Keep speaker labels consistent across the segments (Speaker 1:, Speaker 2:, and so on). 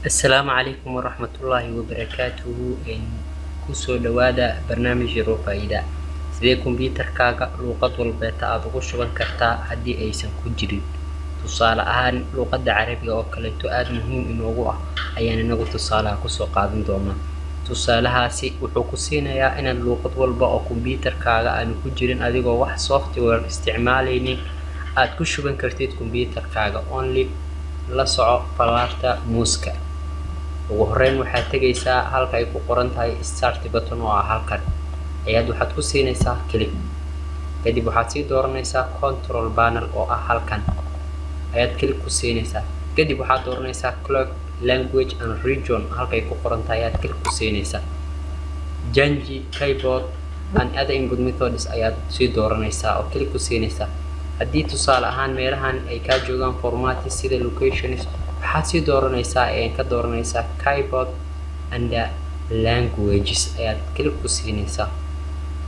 Speaker 1: السلام عليكم ورحمة الله وبركاته. kusoo dhawaada barnaamij yar oo faa'iida sidee kombiyuutarkaaga luqad walbeeta aad ugu shuban kartaa haddii aysan ku jirin. Tusaale ahaan luqadda Carabiga oo kaleeto aad muhiim inoogu ah ayaan inagu tusaalaha kusoo qaadan doonaa. Tusaalahaasi wuxuu ku siinayaa inaad luqad walba oo kombiyuutarkaaga aanu ku jirin adigoo wax software isticmaalaynin aad ku shuban kartid kombiyuutarkaaga only la soco falaarta muuska. ugu horreyn waxaad tegaysaa halka ay ku qoran tahay start button oo ah halkan ayaad waxaad ku siinaysaa click. kadib waxaad sii dooranaysaa control panel oo ah halkan ayaad click ku siinaysaa. kadib waxaad dooranaysaa clock language and region halka ay ku qoran tahay ayaad click ku siinaysaa. change keyboard and other input methods ayaad sii dooranaysaa oo click ku siinaysaa. haddii tusaale ahaan meelahan ay ka joogaan format sida locations waxaad sii dooranaysaa ka dooranaysaa keyboard and languages ayaad click ku siinaysaa.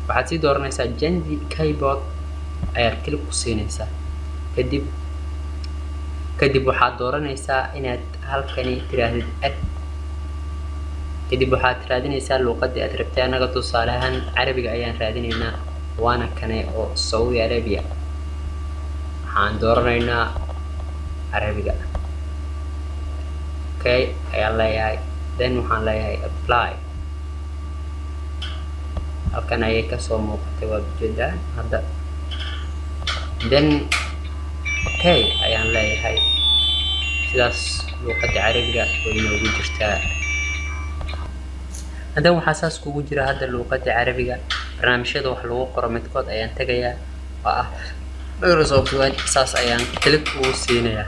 Speaker 1: waxaad sii dooranaysaa change keyboard ayaad click ku siinaysaa. kadib waxaad dooranaysaa inaad halkani tiraahdid add. kadib waxaad raadinaysaa luqadii aad rabtay. anaga tusaale ahaan Carabiga ayaan raadinaynaa waana kane oo Saudi Arabia. waxaan dooranaynaa Carabiga. okay ayaan leeyahay then waxaan leeyahay apply. halkan ayay kasoo muuqatay waad ujeedaan hadda. then okay ayaan leeyahay sidaas luqadda Carabiga way inoogu jirtaa. haddana waxaa saas kugu jira hadda luqadda Carabiga barnaamijyada wax lagu qoro midkood ayaan tegayaa oo ah Microsoft Word. saas ayaan click ugu siinayaa.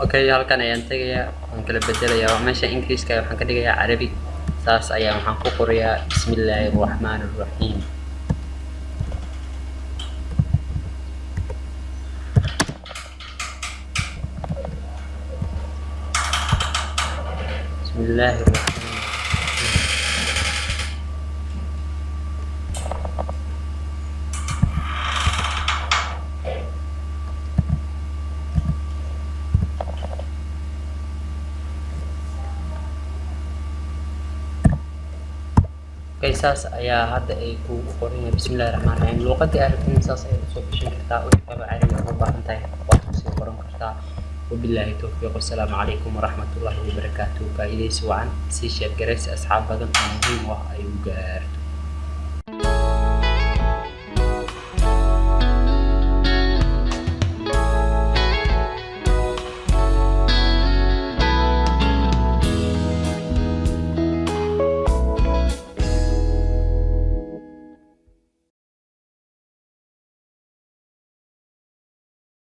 Speaker 1: okay halkan ayaan tegayaa waan kala bedelayaa waa meesha Ingiriiska waxaan ka dhigayaa Carabi. saas ayaan waxaan ku qorayaa bismillaahir rahmaanir rahiim. bismillaahir rahmaanir saas ayaa hadda ay kugu qoran yahay bismillaahir rahmaanir rahiim. luqadii aad rabtid saas ayaad usoo gashan kartaa oo waxba Carabiga u baahan tahay waad kusii qoran kartaa. wabilaahi tawfiiq. wassalaamu calaykum waraxmatullaahi wabarakaatuh. faa'iidaysi wacan sii sheer garaysi asxaab badan oo muhiim u ah ay u gaarto.